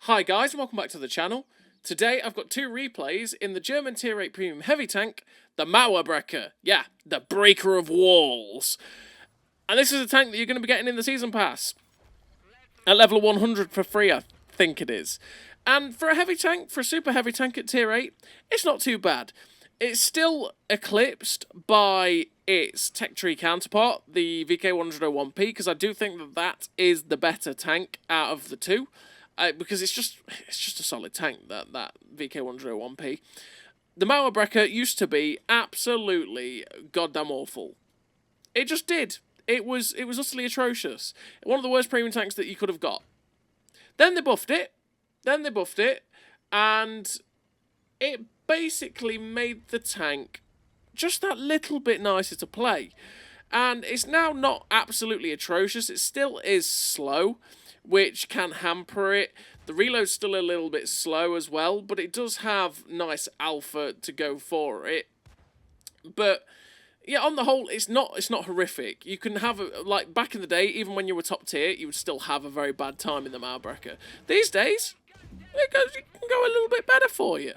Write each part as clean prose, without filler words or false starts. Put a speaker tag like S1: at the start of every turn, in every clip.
S1: Hi guys and welcome back to the channel. Today I've got two replays in the German Tier 8 Premium Heavy Tank, the Mauerbrecher. Yeah, the Breaker of Walls. And this is a tank that you're going to be getting in the Season Pass. At level 100 for free, I think it is. And for a heavy tank, for a super heavy tank at Tier 8, it's not too bad. It's still eclipsed by its tech tree counterpart, the VK101P, because I do think that that is the better tank out of the two. Because it's just a solid tank, that VK101P. The Mauerbrecher used to be absolutely goddamn awful. It just did. It was utterly atrocious. One of the worst premium tanks that you could have got. Then they buffed it. And it basically made the tank just that little bit nicer to play. And it's now not absolutely atrocious. It still is slow, which can hamper it. The reload's still a little bit slow as well, but it does have nice alpha to go for it. But yeah, on the whole, it's not horrific. You can have like back in the day, even when you were top tier, you would still have a very bad time in the Mauerbrecher. These days, it can go a little bit better for you.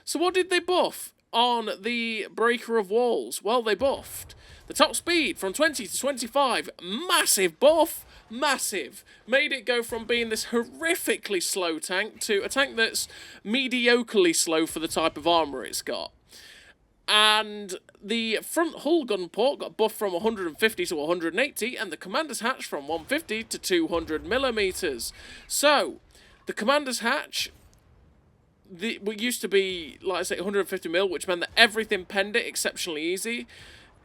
S1: So what did they buff on the Breaker of Walls? Well, they buffed the top speed from 20 to 25. Massive buff. Massive. Made it go from being this horrifically slow tank to a tank that's mediocrely slow for the type of armour it's got. And the front hull gun port got buffed from 150 to 180, and the commander's hatch from 150 to 200 millimeters. So, the commander's hatch, what used to be, like I say, 150 mil, which meant that everything penned it exceptionally easy,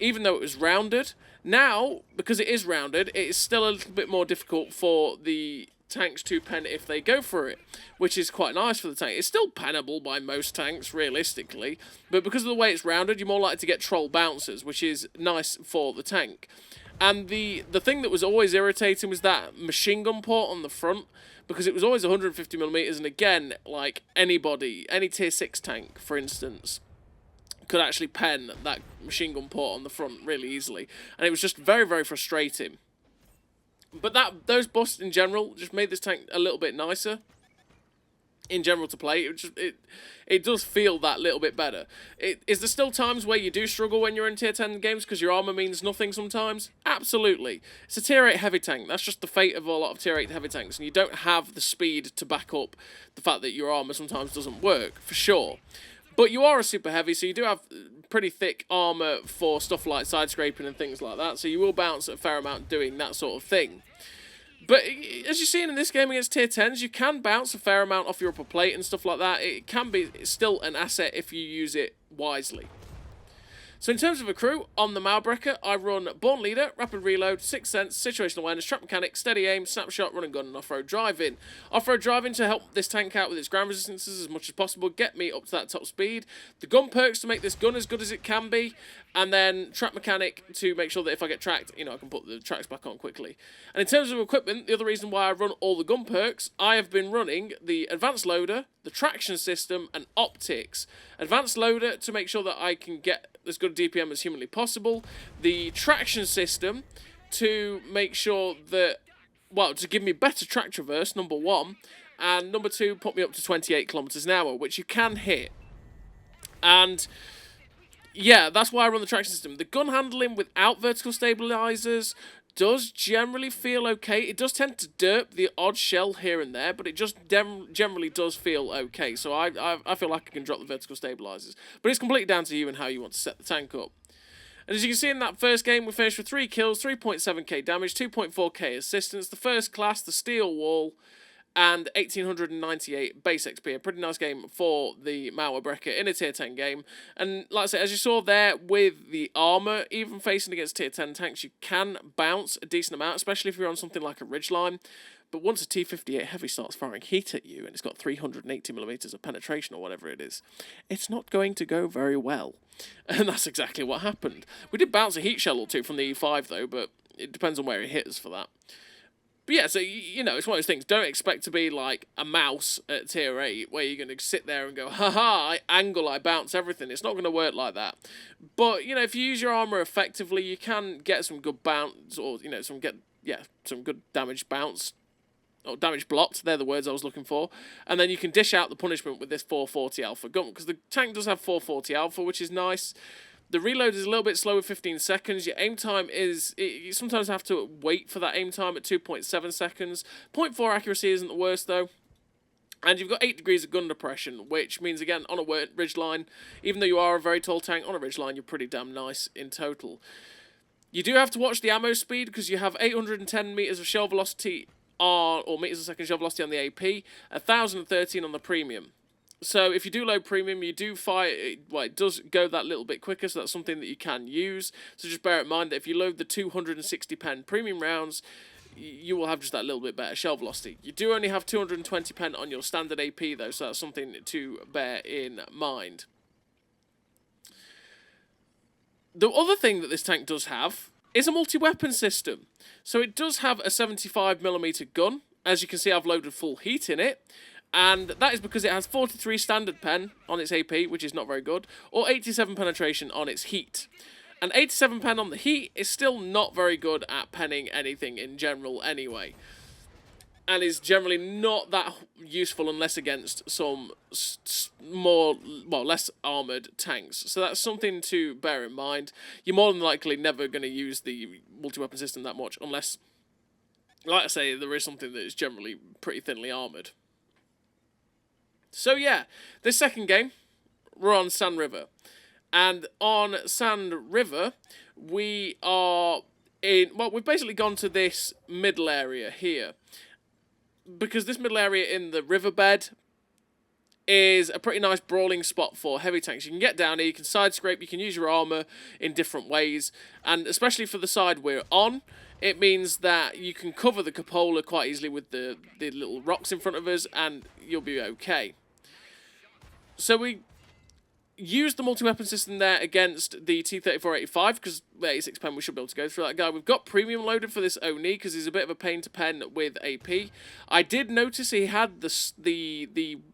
S1: even though it was rounded. Now, because it is rounded, it is still a little bit more difficult for the tanks to pen if they go for it, which is quite nice for the tank. It's still pennable by most tanks, realistically, but because of the way it's rounded, you're more likely to get troll bouncers, which is nice for the tank. And the thing that was always irritating was that machine gun port on the front, because it was always 150mm, and again, like anybody, any tier 6 tank, for instance, could actually pen that machine gun port on the front really easily, and it was just very, very frustrating. But those buffs in general just made this tank a little bit nicer in general to play. It does feel that little bit better. Is there still times where you do struggle when you're in tier 10 games because your armor means nothing sometimes? Absolutely. It's a tier 8 heavy tank. That's just the fate of a lot of tier 8 heavy tanks, and you don't have the speed to back up the fact that your armor sometimes doesn't work, for sure. But you are a super heavy, so you do have pretty thick armor for stuff like side scraping and things like that, so you will bounce a fair amount doing that sort of thing. But as you're seeing in this game against tier 10s, you can bounce a fair amount off your upper plate and stuff like that. It can be still an asset if you use it wisely. So in terms of a crew, on the Mauerbrecher, I run Born Leader, Rapid Reload, Sixth Sense, Situational Awareness, Trap Mechanic, Steady Aim, Snapshot, Run and Gun, and Off-Road Driving. Off-Road Driving to help this tank out with its ground resistances as much as possible, get me up to that top speed. The gun perks to make this gun as good as it can be, and then Trap Mechanic to make sure that if I get tracked, I can put the tracks back on quickly. And in terms of equipment, the other reason why I run all the gun perks, I have been running the Advanced Loader, the Traction System, and Optics. Advanced Loader to make sure that I can get as good a DPM as humanly possible. The Traction System to make sure that, well, to give me better track traverse, number one, and number two, put me up to 28 kilometers an hour, which you can hit. And yeah, that's why I run the Traction System. The gun handling without vertical stabilizers does generally feel okay. It does tend to derp the odd shell here and there, but it just generally does feel okay. So I feel like I can drop the vertical stabilizers. But it's completely down to you and how you want to set the tank up. And as you can see in that first game, we finished with 3 kills, 3.7k damage, 2.4k assistance, the first class, the steel wall, and 1898 base XP. A pretty nice game for the Mauerbrecher in a tier 10 game. And like I said, as you saw there with the armor, even facing against tier 10 tanks, you can bounce a decent amount, especially if you're on something like a ridgeline. But once a T58 heavy starts firing heat at you, and it's got 380mm of penetration or whatever it is, it's not going to go very well. And that's exactly what happened. We did bounce a heat shell or two from the E5 though, but it depends on where it hits for that. But yeah, so, it's one of those things. Don't expect to be like a mouse at tier 8 where you're going to sit there and go, haha, I angle, I bounce everything. It's not going to work like that. But, if you use your armor effectively, you can get some good bounce or, some good damage bounce or damage blocked, they're the words I was looking for, and then you can dish out the punishment with this 440 alpha gun, because the tank does have 440 alpha, which is nice. The reload is a little bit slower, 15 seconds. Your aim time is... You sometimes have to wait for that aim time at 2.7 seconds. 0.4 accuracy isn't the worst, though. And you've got 8 degrees of gun depression, which means, again, on a ridgeline, even though you are a very tall tank, on a ridgeline, you're pretty damn nice in total. You do have to watch the ammo speed, because you have 810 meters of shell velocity or meters a second shell velocity on the AP, 1,013 on the premium. So if you do load premium, you do fire, well, it does go that little bit quicker, so that's something that you can use. So just bear in mind that if you load the 260 pen premium rounds, you will have just that little bit better shell velocity. You do only have 220 pen on your standard AP though, so that's something to bear in mind. The other thing that this tank does have is a multi-weapon system. So it does have a 75mm gun. As you can see, I've loaded full heat in it. And that is because it has 43 standard pen on its AP, which is not very good, or 87 penetration on its heat. And 87 pen on the heat is still not very good at penning anything in general anyway. And is generally not that useful unless against some less armoured tanks. So that's something to bear in mind. You're more than likely never going to use the multi-weapon system that much unless, like I say, there is something that is generally pretty thinly armoured. So yeah, this second game, we're on Sand River. And on Sand River, we are in... Well, we've basically gone to this middle area here. Because this middle area in the riverbed is a pretty nice brawling spot for heavy tanks. You can get down here, you can side scrape, you can use your armour in different ways. And especially for the side we're on, it means that you can cover the cupola quite easily with the little rocks in front of us, and you'll be okay. So we used the multi-weapon system there against the T-3485, because 86 pen we should be able to go through that guy. We've got premium loaded for this Oni, because he's a bit of a pain to pen with AP. I did notice he had the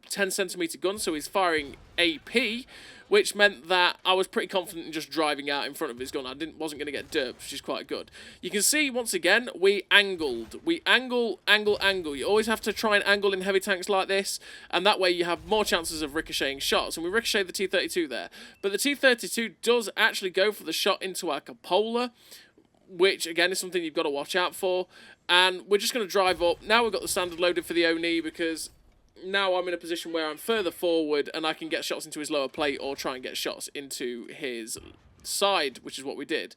S1: 10cm gun, so he's firing AP, which meant that I was pretty confident in just driving out in front of his gun. I wasn't going to get derped, which is quite good. You can see, once again, we angled. We angle. You always have to try and angle in heavy tanks like this, and that way you have more chances of ricocheting shots. And we ricocheted the T-32 there. But the T-32 does actually go for the shot into our cupola, which, again, is something you've got to watch out for. And we're just going to drive up. Now we've got the standard loaded for the Oni, because now I'm in a position where I'm further forward and I can get shots into his lower plate or try and get shots into his side, which is what we did.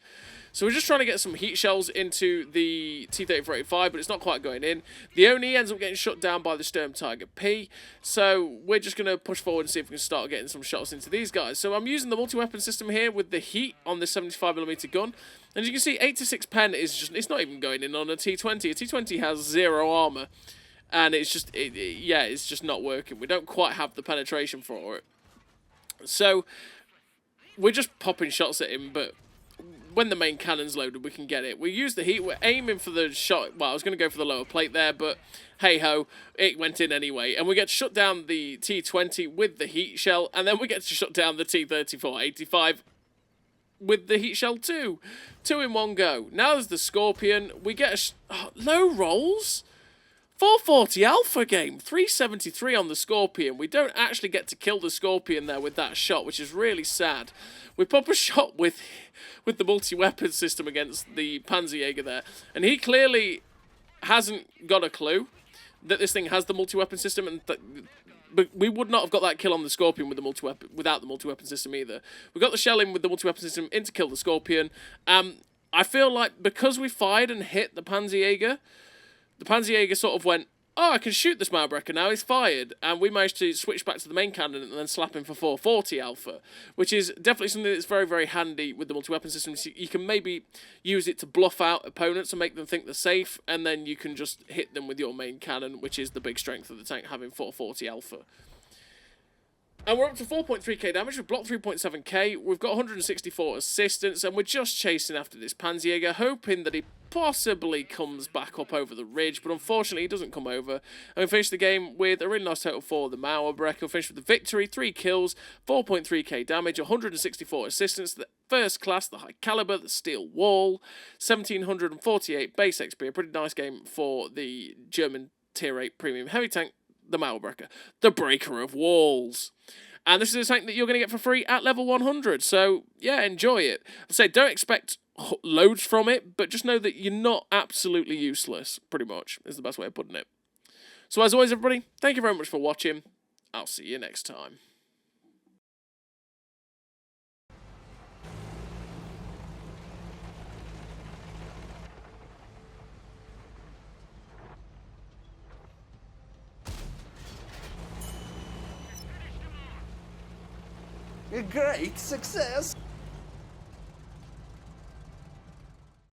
S1: So we're just trying to get some heat shells into the T-3485, but it's not quite going in. The Oni ends up getting shut down by the Sturm Tiger P, so we're just going to push forward and see if we can start getting some shots into these guys. So I'm using the multi-weapon system here with the heat on this 75mm gun. And as you can see, 86 pen is just, it's not even going in on a T-20. A T-20 has 0 armour. And it's just, it's just not working. We don't quite have the penetration for it. So, we're just popping shots at him, but when the main cannon's loaded, we can get it. We use the heat, we're aiming for the shot. Well, I was going to go for the lower plate there, but hey-ho, it went in anyway. And we get to shut down the T-20 with the heat shell, and then we get to shut down the T-3485 with the heat shell too. 2 in 1 go. Now there's the Scorpion. We get low rolls? 440 alpha game, 373 on the Scorpion. We don't actually get to kill the Scorpion there with that shot, which is really sad. We pop a shot with the multi-weapon system against the Panzerjäger there, and he clearly hasn't got a clue that this thing has the multi-weapon system, and but we would not have got that kill on the Scorpion with the multi-weapon without the multi-weapon system either. We got the shell in with the multi-weapon system in to kill the Scorpion. I feel like because we fired and hit the Panzerjäger sort of went, oh, I can shoot this Mauerbrecher now, he's fired. And we managed to switch back to the main cannon and then slap him for 440 alpha, which is definitely something that's very, very handy with the multi-weapon system. So you can maybe use it to bluff out opponents and make them think they're safe, and then you can just hit them with your main cannon, which is the big strength of the tank, having 440 alpha. And we're up to 4.3k damage, we've blocked 3.7k, we've got 164 assistance, and we're just chasing after this Panzerjäger, hoping that he possibly comes back up over the ridge, but unfortunately he doesn't come over. And we finish the game with a really nice total for the Mauerbrecher. We finish with the victory, 3 kills, 4.3k damage, 164 assistance, the first class, the high caliber, the steel wall, 1748 base XP, a pretty nice game for the German Tier 8 Premium Heavy Tank, the Mauerbrecher, the Breaker of Walls. And this is a tank that you're going to get for free at level 100. So, yeah, enjoy it. I say, don't expect loads from it, but just know that you're not absolutely useless, pretty much, is the best way of putting it. So, as always, everybody, thank you very much for watching. I'll see you next time.
S2: A great success!